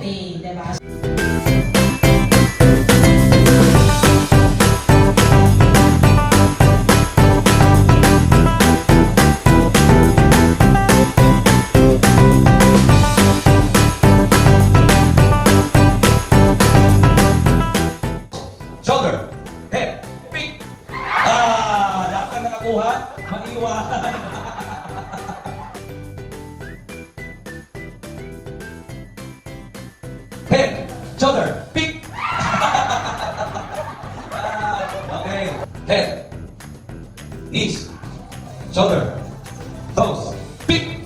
Ready, diba? Shoulder, head, feet. Lahat na nakakuha, maiwanan. Head, shoulder, feet. Okay. Head, knees, shoulder, toes, feet.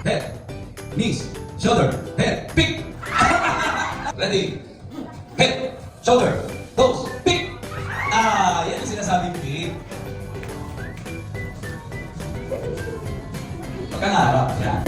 Head, knees, shoulder, head, feet. Ready? Head, shoulder, toes, feet. Yan ang sinasabing feet. Pagkangarap, yan.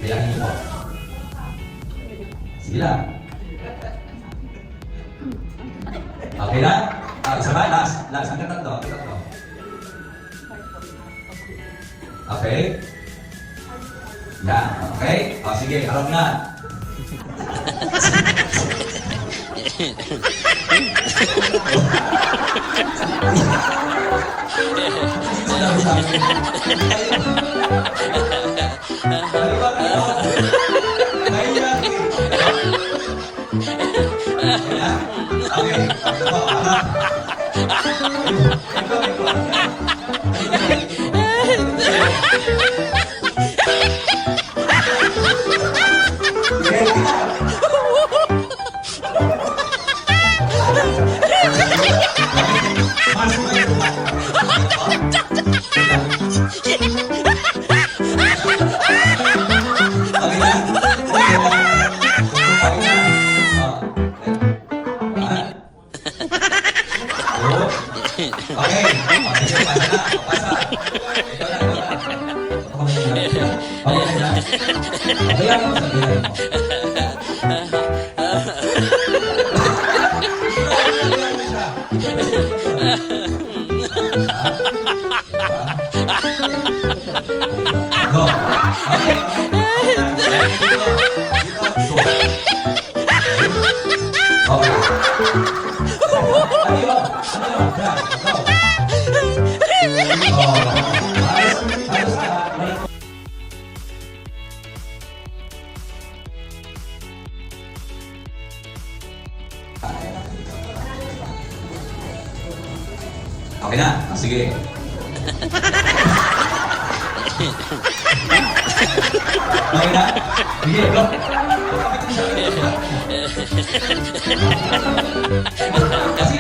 Bilangin niyo po. Sige lang. Okay na? Isa ba? Last. Hanggang tatlo. Okay? Yan. Okay? Sige. Harap na. Sinabi sa akin. Okay na? Sige. Okay na? Sige, bro. Sige.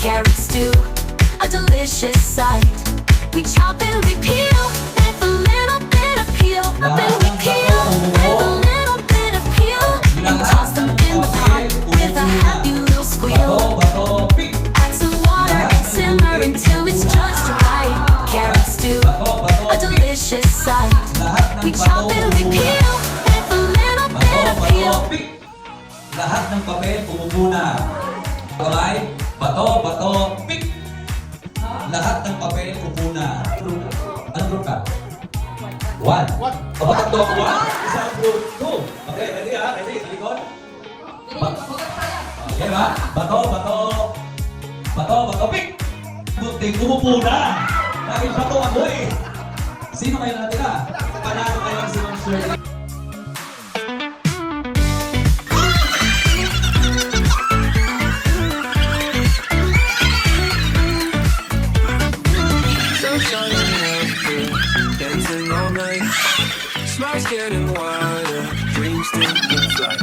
Carrots stew, a delicious sight. We chop it chopping, we peel. With a little bit of peel. Chopping, we peel. With a little bit of peel. And toss them in the pot with a happy little squeal. Bato, pick. Add some water and simmer until it's just right. Carrot stew, a delicious sight. Lahat ng We chop bato, and we peel with a little bit of peel. pick. Lahat ng papel pumupuna. Kamay, bato, pick. Lahat ng papel pumupuna. Anong group ka? One. Kapag tatlo ako, one. Isang group, two. Okay, ready ha? Ready? Sa likod? Okay ba? Bato, pick. Buting pumupuna. Dahil bato ako eh. Sino kayo natira? Panalo kayo si Ma'am Shirley. Dancing all night, smiles getting wider, dreams taking flight.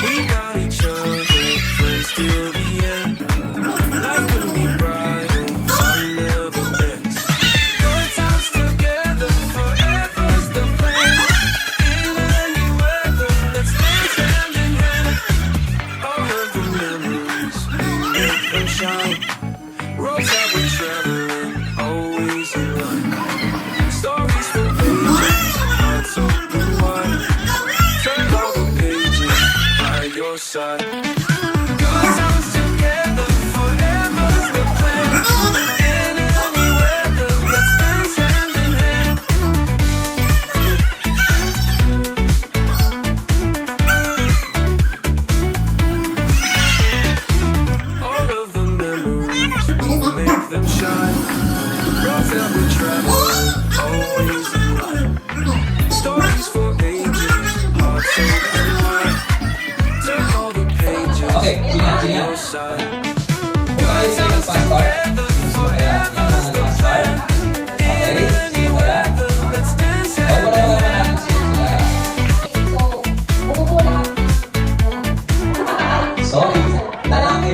We got each other, friends till the end. Life will be bright and fun never ends. Good times together, forever's the plan. In any weather, let's dance hand in hand. All of the memories, make them shine. Roads that we're traveling, always in line. Stories for pages, hearts open wide. Turn all the pages by your side. Good times together, forever's the plan. In any weather, let's dance hand in hand. All of the memories, we'll make them shine. Roads that we travel, always in line. Stories for ages, hearts open wide. Turn all the pages Okay, by sige. your side. Okay, sa yung fast part. Kaya, yung fast part. Okay, sige mo yan. Let's dance O, hand wala ka natin siya. Sorry. Lalaki.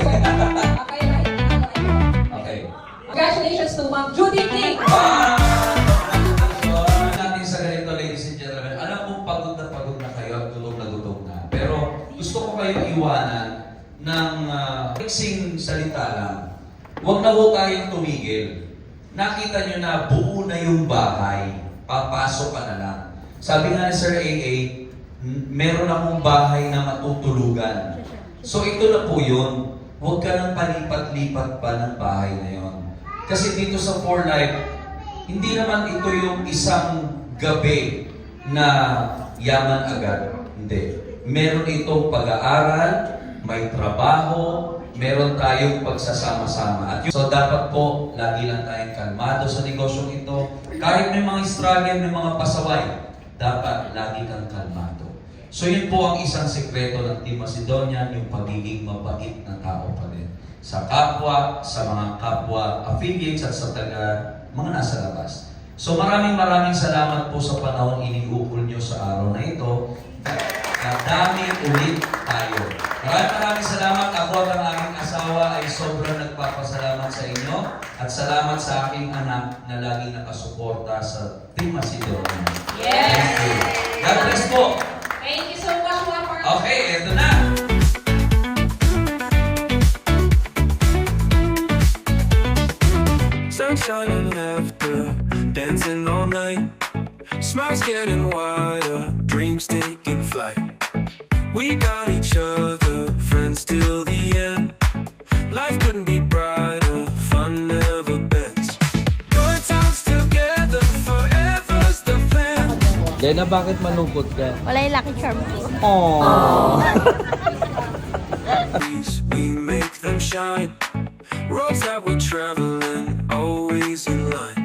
Okay. Congratulations to Ma'am Judy King! Natin sa ganito, ladies and gentlemen, alam mo pagod na kayo at gutom na. Pero gusto ko kayo iwanan ng mixing salita lang. Huwag na ho tayong tumigil. Nakita nyo na buo na yung bahay. Papasok ka na lang. Sabi nga ni Sir AA, meron akong bahay na matutulugan. So ito na po yun. Huwag ka nang palipat-lipat pa ng bahay na yun. Kasi dito sa For Life, hindi naman ito yung isang gabi na yaman agad. Hindi. Meron itong pag-aaral, may trabaho, meron tayong pagsasama-sama. So dapat po, lagi lang tayong kalmado sa negosyong ito. Kahit may mga struggle, may mga pasaway, dapat lagi kang kalmado. So yun po ang isang sekreto ng Team Macedonian, yung pagiging mabait na tao pa rin. Sa kapwa, sa mga kapwa affiliates at sa mga nasa labas. So maraming salamat po sa panahon iniukol nyo sa araw na ito. Nadami ulit tayo. Maraming salamat. Ako at ang aking asawa ay sobrang nagpapasalamat sa inyo at salamat sa aking anak na laging nakasuporta sa Team Macedonian. Yes! Thank you. God bless po. Thank you so much, Ma'am, for Okay, eto na. Sunshine and laughter, dancing all night. Smiles getting wider, dreams taking flight. We got each other, friends till the end. Life couldn't be brighter, fun never bends. Good times together, forever's the plan. Lena, bakit malungkot ka? Wala yung Lucky Charm ko. Aww. We make them shine. Roads that we're traveling, always in line.